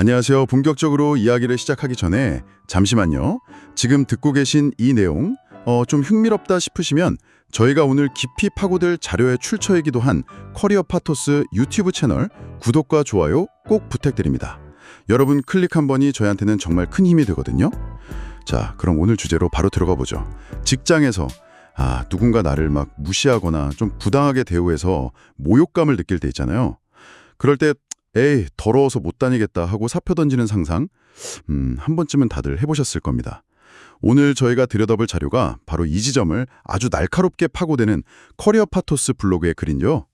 안녕하세요. 본격적으로 이야기를 시작하기 전에 잠시만요. 지금 듣고 계신 이 내용 좀 흥미롭다 싶으시면 저희가 오늘 깊이 파고들 자료의 출처이기도 한 커리어 파토스 유튜브 채널 구독과 좋아요 꼭 부탁드립니다. 여러분 클릭 한 번이 저희한테는 정말 큰 힘이 되거든요. 자, 그럼 오늘 주제로 바로 들어가 보죠. 직장에서 누군가 나를 막 무시하거나 좀 부당하게 대우해서 모욕감을 느낄 때 있잖아요. 그럴 때 에이, 더러워서 못 다니겠다 하고 사표 던지는 상상, 한 번쯤은 다들 해보셨을 겁니다. 오늘 저희가 들여다볼 자료가 바로 이 지점을 아주 날카롭게 파고드는 커리어 파토스 블로그의 글인데요.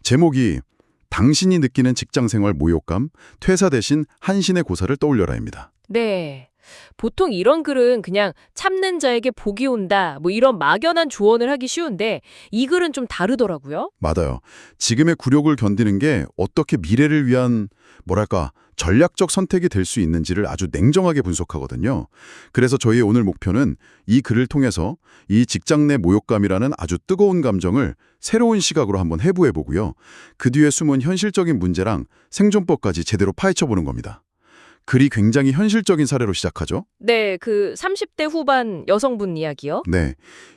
제목이 당신이 느끼는 직장생활 모욕감, 퇴사 대신 한신의 고사를 떠올려라입니다. 네. 보통 이런 글은 그냥 참는 자에게 복이 온다, 이런 막연한 조언을 하기 쉬운데 이 글은 좀 다르더라고요. 맞아요. 지금의 굴욕을 견디는 게 어떻게 미래를 위한 전략적 선택이 될 수 있는지를 아주 냉정하게 분석하거든요. 그래서 저희의 오늘 목표는 이 글을 통해서 이 직장 내 모욕감이라는 아주 뜨거운 감정을 새로운 시각으로 한번 해부해보고요. 그 뒤에 숨은 현실적인 문제랑 생존법까지 제대로 파헤쳐보는 겁니다. 글이 굉장히 현실적인 사례로 시작하죠. 네, 그 30대 후반 여성분 이야기요. 네,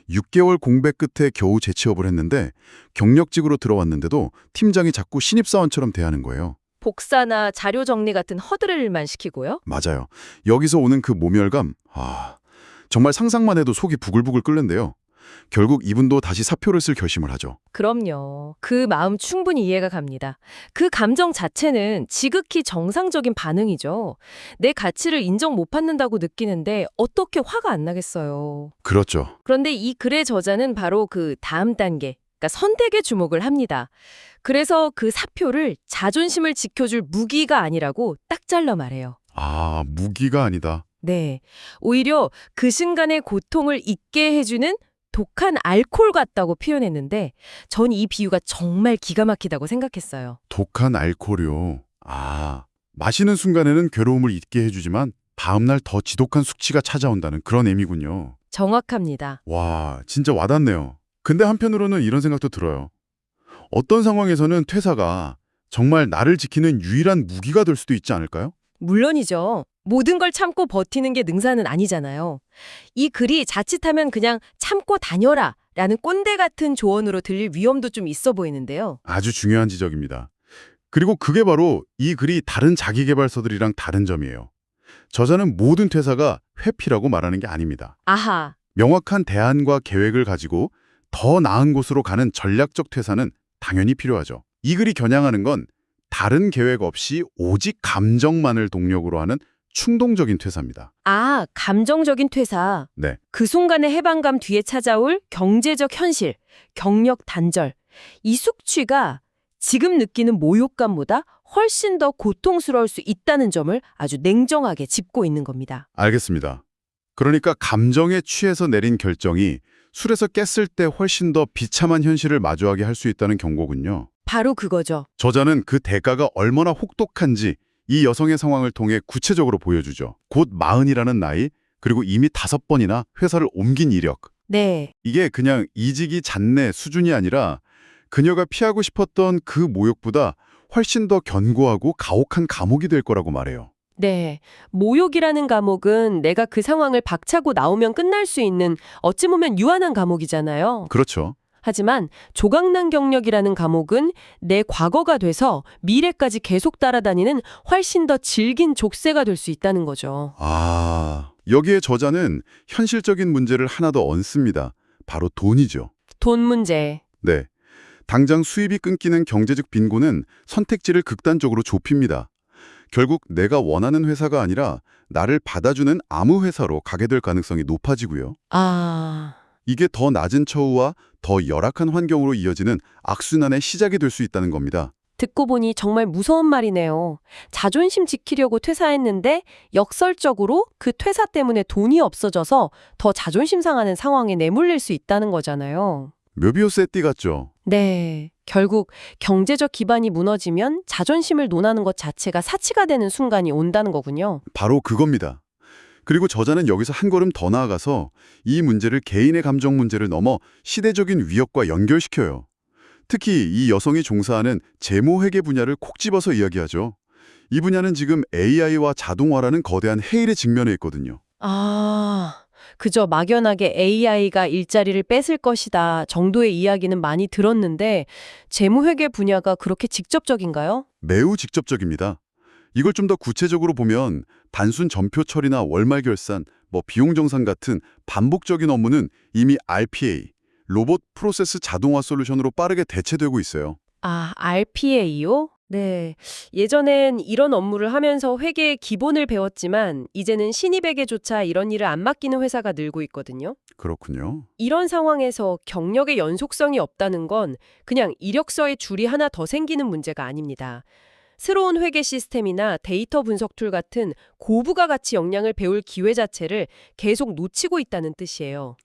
6개월 공백 끝에 겨우 재취업을 했는데 경력직으로 들어왔는데도 팀장이 자꾸 신입사원처럼 대하는 거예요. 복사나 자료 정리 같은 허드렛일만 시키고요. 맞아요. 여기서 오는 그 모멸감, 정말 상상만 해도 속이 부글부글 끓는데요. 결국 이분도 다시 사표를 쓸 결심을 하죠. 그럼요. 그 마음 충분히 이해가 갑니다. 그 감정 자체는 지극히 정상적인 반응이죠. 내 가치를 인정 못 받는다고 느끼는데 어떻게 화가 안 나겠어요. 그렇죠. 그런데 이 글의 저자는 바로 그 다음 단계, 그러니까 선택에 주목을 합니다. 그래서 그 사표를 자존심을 지켜줄 무기가 아니라고 딱 잘라 말해요. 무기가 아니다. 네, 오히려 그 순간의 고통을 잊게 해주는 독한 알코올 같다고 표현했는데 전 이 비유가 정말 기가 막히다고 생각했어요. 독한 알코올이요. 마시는 순간에는 괴로움을 잊게 해주지만 다음날 더 지독한 숙취가 찾아온다는 그런 의미군요. 정확합니다. 와, 진짜 와닿네요. 근데 한편으로는 이런 생각도 들어요. 어떤 상황에서는 퇴사가 정말 나를 지키는 유일한 무기가 될 수도 있지 않을까요? 물론이죠. 모든 걸 참고 버티는 게 능사는 아니잖아요. 이 글이 자칫하면 그냥 참고 다녀라 라는 꼰대 같은 조언으로 들릴 위험도 좀 있어 보이는데요. 아주 중요한 지적입니다. 그리고 그게 바로 이 글이 다른 자기계발서들이랑 다른 점이에요. 저자는 모든 퇴사가 회피라고 말하는 게 아닙니다. 아하, 명확한 대안과 계획을 가지고 더 나은 곳으로 가는 전략적 퇴사는 당연히 필요하죠. 이 글이 겨냥하는 건 다른 계획 없이 오직 감정만을 동력으로 하는 충동적인 퇴사입니다. 감정적인 퇴사. 네, 그 순간의 해방감 뒤에 찾아올 경제적 현실, 경력 단절. 이 숙취가 지금 느끼는 모욕감보다 훨씬 더 고통스러울 수 있다는 점을 아주 냉정하게 짚고 있는 겁니다. 알겠습니다. 그러니까 감정에 취해서 내린 결정이 술에서 깼을 때 훨씬 더 비참한 현실을 마주하게 할 수 있다는 경고군요. 바로 그거죠. 저자는 그 대가가 얼마나 혹독한지 이 여성의 상황을 통해 구체적으로 보여주죠. 곧 40이라는 나이, 그리고 이미 5번이나 회사를 옮긴 이력. 네. 이게 그냥 이직이 잦네 수준이 아니라 그녀가 피하고 싶었던 그 모욕보다 훨씬 더 견고하고 가혹한 감옥이 될 거라고 말해요. 네. 모욕이라는 감옥은 내가 그 상황을 박차고 나오면 끝날 수 있는 어찌 보면 유한한 감옥이잖아요. 그렇죠. 하지만 조각난 경력이라는 감옥은 내 과거가 돼서 미래까지 계속 따라다니는 훨씬 더 질긴 족쇄가 될 수 있다는 거죠. 여기에 저자는 현실적인 문제를 하나 더 얹습니다. 바로 돈이죠. 돈 문제. 네. 당장 수입이 끊기는 경제적 빈곤은 선택지를 극단적으로 좁힙니다. 결국 내가 원하는 회사가 아니라 나를 받아주는 아무 회사로 가게 될 가능성이 높아지고요. 이게 더 낮은 처우와 더 열악한 환경으로 이어지는 악순환의 시작이 될 수 있다는 겁니다. 듣고 보니 정말 무서운 말이네요. 자존심 지키려고 퇴사했는데 역설적으로 그 퇴사 때문에 돈이 없어져서 더 자존심 상하는 상황에 내몰릴 수 있다는 거잖아요. 묘비우스의 띠 같죠? 네. 결국 경제적 기반이 무너지면 자존심을 논하는 것 자체가 사치가 되는 순간이 온다는 거군요. 바로 그겁니다. 그리고 저자는 여기서 한 걸음 더 나아가서 이 문제를 개인의 감정 문제를 넘어 시대적인 위협과 연결시켜요. 특히 이 여성이 종사하는 재무회계 분야를 콕 집어서 이야기하죠. 이 분야는 지금 AI와 자동화라는 거대한 해일에 직면해 있거든요. 그저 막연하게 AI가 일자리를 뺏을 것이다 정도의 이야기는 많이 들었는데 재무회계 분야가 그렇게 직접적인가요? 매우 직접적입니다. 이걸 좀 더 구체적으로 보면 단순 전표 처리나 월말 결산, 비용 정산 같은 반복적인 업무는 이미 RPA, 로봇 프로세스 자동화 솔루션으로 빠르게 대체되고 있어요. RPA요? 네. 예전엔 이런 업무를 하면서 회계의 기본을 배웠지만 이제는 신입에게조차 이런 일을 안 맡기는 회사가 늘고 있거든요. 그렇군요. 이런 상황에서 경력의 연속성이 없다는 건 그냥 이력서에 줄이 하나 더 생기는 문제가 아닙니다. 새로운 회계 시스템이나 데이터 분석 툴 같은 고부가 가치 역량을 배울 기회 자체를 계속 놓치고 있다는 뜻이에요.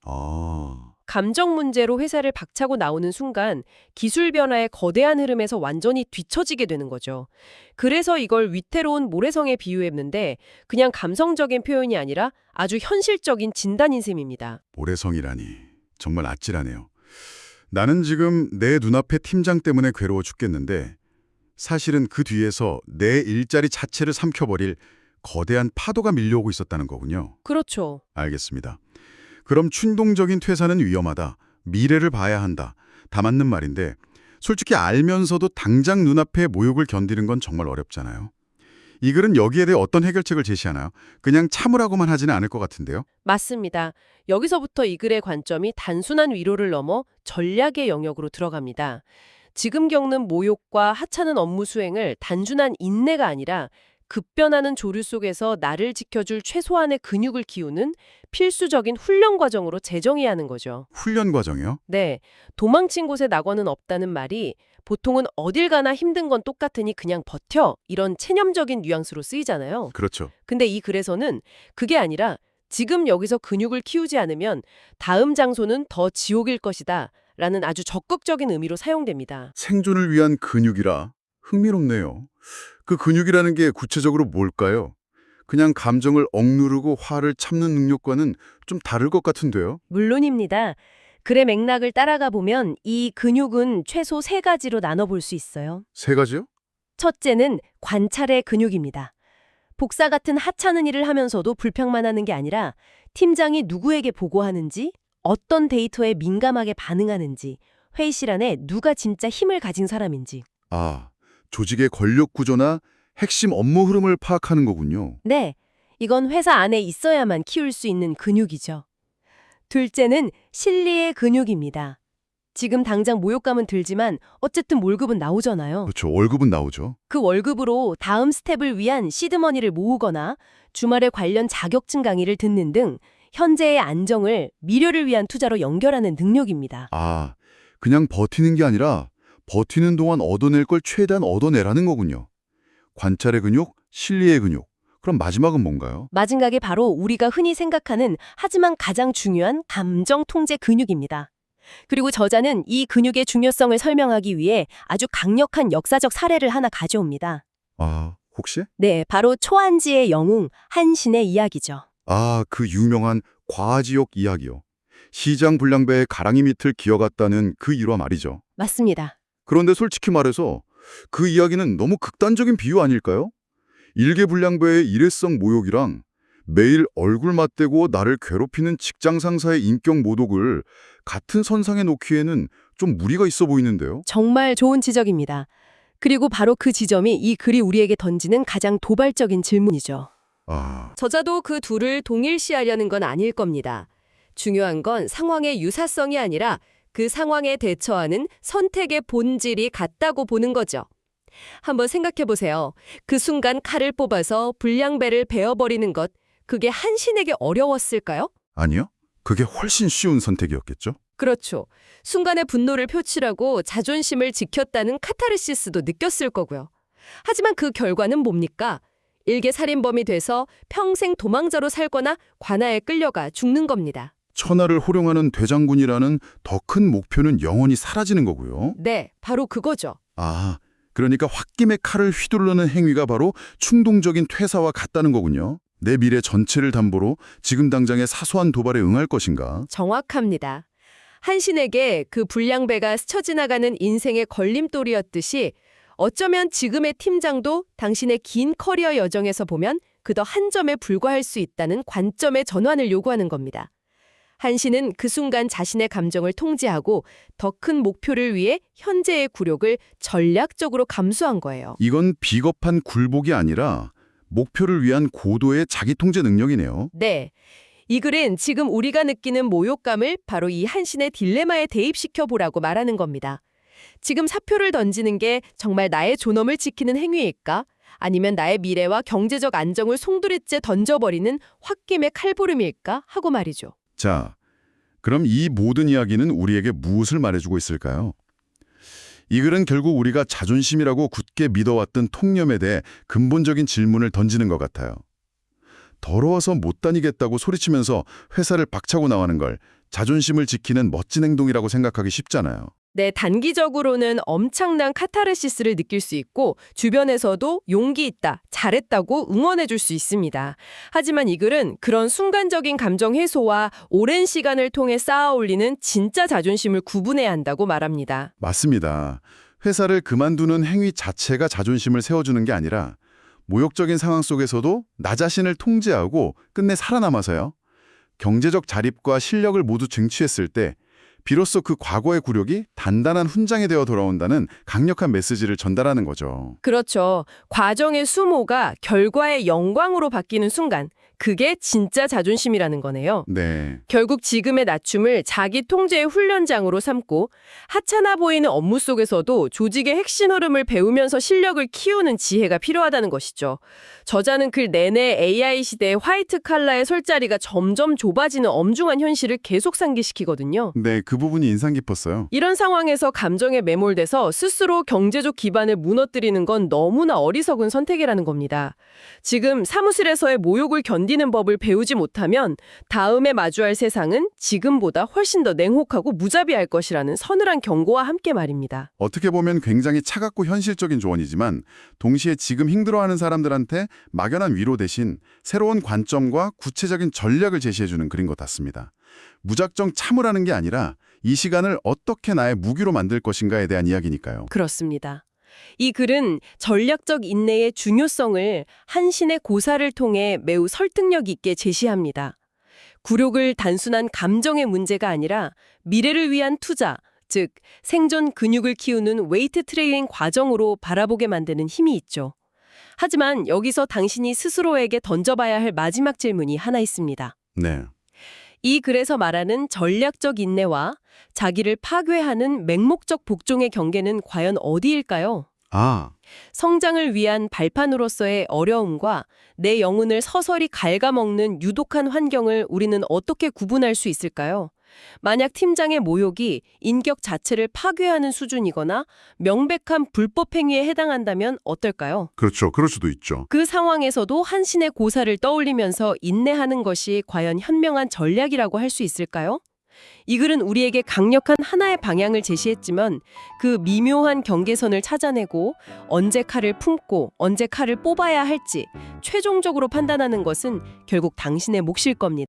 감정 문제로 회사를 박차고 나오는 순간 기술 변화의 거대한 흐름에서 완전히 뒤처지게 되는 거죠. 그래서 이걸 위태로운 모래성에 비유했는데 그냥 감성적인 표현이 아니라 아주 현실적인 진단인 셈입니다. 모래성이라니 정말 아찔하네요. 나는 지금 내 눈앞의 팀장 때문에 괴로워 죽겠는데 사실은 그 뒤에서 내 일자리 자체를 삼켜버릴 거대한 파도가 밀려오고 있었다는 거군요. 그렇죠. 알겠습니다. 그럼 충동적인 퇴사는 위험하다. 미래를 봐야 한다. 다 맞는 말인데 솔직히 알면서도 당장 눈앞의 모욕을 견디는 건 정말 어렵잖아요. 이 글은 여기에 대해 어떤 해결책을 제시하나요? 그냥 참으라고만 하지는 않을 것 같은데요. 맞습니다. 여기서부터 이 글의 관점이 단순한 위로를 넘어 전략의 영역으로 들어갑니다. 지금 겪는 모욕과 하찮은 업무 수행을 단순한 인내가 아니라 급변하는 조류 속에서 나를 지켜줄 최소한의 근육을 키우는 필수적인 훈련 과정으로 재정해야 하는 거죠. 훈련 과정이요? 네, 도망친 곳에 낙원은 없다는 말이 보통은 어딜 가나 힘든 건 똑같으니 그냥 버텨 이런 체념적인 뉘앙스로 쓰이잖아요. 그렇죠. 근데 이 글에서는 그게 아니라 지금 여기서 근육을 키우지 않으면 다음 장소는 더 지옥일 것이다 라는 아주 적극적인 의미로 사용됩니다. 생존을 위한 근육이라 흥미롭네요. 그 근육이라는 게 구체적으로 뭘까요? 그냥 감정을 억누르고 화를 참는 능력과는 좀 다를 것 같은데요. 물론입니다. 글의 맥락을 따라가 보면 이 근육은 최소 3가지로 나눠볼 수 있어요. 3가지요? 첫째는 관찰의 근육입니다. 복사 같은 하찮은 일을 하면서도 불평만 하는 게 아니라 팀장이 누구에게 보고하는지, 어떤 데이터에 민감하게 반응하는지, 회의 시간에 누가 진짜 힘을 가진 사람인지. 조직의 권력 구조나 핵심 업무 흐름을 파악하는 거군요. 네, 이건 회사 안에 있어야만 키울 수 있는 근육이죠. 둘째는 실리의 근육입니다. 지금 당장 모욕감은 들지만 어쨌든 월급은 나오잖아요. 그렇죠. 월급은 나오죠. 그 월급으로 다음 스텝을 위한 시드머니를 모으거나 주말에 관련 자격증 강의를 듣는 등 현재의 안정을 미래를 위한 투자로 연결하는 능력입니다. 그냥 버티는 게 아니라 버티는 동안 얻어낼 걸 최대한 얻어내라는 거군요. 관찰의 근육, 실리의 근육. 그럼 마지막은 뭔가요? 마지막에 바로 우리가 흔히 생각하는 하지만 가장 중요한 감정 통제 근육입니다. 그리고 저자는 이 근육의 중요성을 설명하기 위해 아주 강력한 역사적 사례를 하나 가져옵니다. 혹시? 네, 바로 초안지의 영웅 한신의 이야기죠. 그 유명한 과지옥 이야기요. 시장 불량배의 가랑이 밑을 기어갔다는 그 일화 말이죠. 맞습니다. 그런데 솔직히 말해서 그 이야기는 너무 극단적인 비유 아닐까요? 일개 불량배의 일회성 모욕이랑 매일 얼굴 맞대고 나를 괴롭히는 직장 상사의 인격 모독을 같은 선상에 놓기에는 좀 무리가 있어 보이는데요. 정말 좋은 지적입니다. 그리고 바로 그 지점이 이 글이 우리에게 던지는 가장 도발적인 질문이죠. 저자도 그 둘을 동일시하려는 건 아닐 겁니다. 중요한 건 상황의 유사성이 아니라 그 상황에 대처하는 선택의 본질이 같다고 보는 거죠. 한번 생각해 보세요. 그 순간 칼을 뽑아서 불량배를 베어버리는 것, 그게 한신에게 어려웠을까요? 아니요. 그게 훨씬 쉬운 선택이었겠죠? 그렇죠. 순간의 분노를 표출하고 자존심을 지켰다는 카타르시스도 느꼈을 거고요. 하지만 그 결과는 뭡니까? 일개 살인범이 돼서 평생 도망자로 살거나 관아에 끌려가 죽는 겁니다. 천하를 호령하는 대장군이라는 더 큰 목표는 영원히 사라지는 거고요. 네, 바로 그거죠. 그러니까 홧김에 칼을 휘두르는 행위가 바로 충동적인 퇴사와 같다는 거군요. 내 미래 전체를 담보로 지금 당장의 사소한 도발에 응할 것인가? 정확합니다. 한신에게 그 불량배가 스쳐 지나가는 인생의 걸림돌이었듯이 어쩌면 지금의 팀장도 당신의 긴 커리어 여정에서 보면 그저 한 점에 불과할 수 있다는 관점의 전환을 요구하는 겁니다. 한 씨는 그 순간 자신의 감정을 통제하고 더 큰 목표를 위해 현재의 굴욕을 전략적으로 감수한 거예요. 이건 비겁한 굴복이 아니라 목표를 위한 고도의 자기 통제 능력이네요. 네. 이 글은 지금 우리가 느끼는 모욕감을 바로 이 한신의 딜레마에 대입시켜 보라고 말하는 겁니다. 지금 사표를 던지는 게 정말 나의 존엄을 지키는 행위일까? 아니면 나의 미래와 경제적 안정을 송두리째 던져버리는 홧김의 칼부림일까? 하고 말이죠. 자, 그럼 이 모든 이야기는 우리에게 무엇을 말해주고 있을까요? 이 글은 결국 우리가 자존심이라고 굳게 믿어왔던 통념에 대해 근본적인 질문을 던지는 것 같아요. 더러워서 못 다니겠다고 소리치면서 회사를 박차고 나가는 걸 자존심을 지키는 멋진 행동이라고 생각하기 쉽잖아요. 네, 단기적으로는 엄청난 카타르시스를 느낄 수 있고 주변에서도 용기 있다, 잘했다고 응원해 줄 수 있습니다. 하지만 이 글은 그런 순간적인 감정 해소와 오랜 시간을 통해 쌓아 올리는 진짜 자존심을 구분해야 한다고 말합니다. 맞습니다. 회사를 그만두는 행위 자체가 자존심을 세워주는 게 아니라 모욕적인 상황 속에서도 나 자신을 통제하고 끝내 살아남아서요. 경제적 자립과 실력을 모두 쟁취했을 때 비로소 그 과거의 굴욕이 단단한 훈장이 되어 돌아온다는 강력한 메시지를 전달하는 거죠. 그렇죠. 과정의 수모가 결과의 영광으로 바뀌는 순간, 그게 진짜 자존심이라는 거네요. 네. 결국 지금의 낮춤을 자기 통제의 훈련장으로 삼고 하찮아 보이는 업무 속에서도 조직의 핵심 흐름을 배우면서 실력을 키우는 지혜가 필요하다는 것이죠. 저자는 글 내내 AI 시대의 화이트 칼라의 설 자리가 점점 좁아지는 엄중한 현실을 계속 상기시키거든요. 네, 그 부분이 인상 깊었어요. 이런 상황에서 감정에 매몰돼서 스스로 경제적 기반을 무너뜨리는 건 너무나 어리석은 선택이라는 겁니다. 지금 사무실에서의 모욕을 견디는 법을 배우지 못하면 다음에 마주할 세상은 지금보다 훨씬 더 냉혹하고 무자비할 것이라는 서늘한 경고와 함께 말입니다. 어떻게 보면 굉장히 차갑고 현실적인 조언이지만 동시에 지금 힘들어하는 사람들한테 막연한 위로 대신 새로운 관점과 구체적인 전략을 제시해주는 글인 것 같습니다. 무작정 참으라는 게 아니라 이 시간을 어떻게 나의 무기로 만들 것인가에 대한 이야기니까요. 그렇습니다. 이 글은 전략적 인내의 중요성을 한신의 고사를 통해 매우 설득력 있게 제시합니다. 굴욕을 단순한 감정의 문제가 아니라 미래를 위한 투자, 즉 생존 근육을 키우는 웨이트 트레이닝 과정으로 바라보게 만드는 힘이 있죠. 하지만 여기서 당신이 스스로에게 던져봐야 할 마지막 질문이 하나 있습니다. 네. 이 글에서 말하는 전략적 인내와 자기를 파괴하는 맹목적 복종의 경계는 과연 어디일까요? 성장을 위한 발판으로서의 어려움과 내 영혼을 서서히 갉아먹는 유독한 환경을 우리는 어떻게 구분할 수 있을까요? 만약 팀장의 모욕이 인격 자체를 파괴하는 수준이거나 명백한 불법 행위에 해당한다면 어떨까요? 그렇죠. 그럴 수도 있죠. 그 상황에서도 한신의 고사를 떠올리면서 인내하는 것이 과연 현명한 전략이라고 할 수 있을까요? 이 글은 우리에게 강력한 하나의 방향을 제시했지만 그 미묘한 경계선을 찾아내고 언제 칼을 품고 언제 칼을 뽑아야 할지 최종적으로 판단하는 것은 결국 당신의 몫일 겁니다.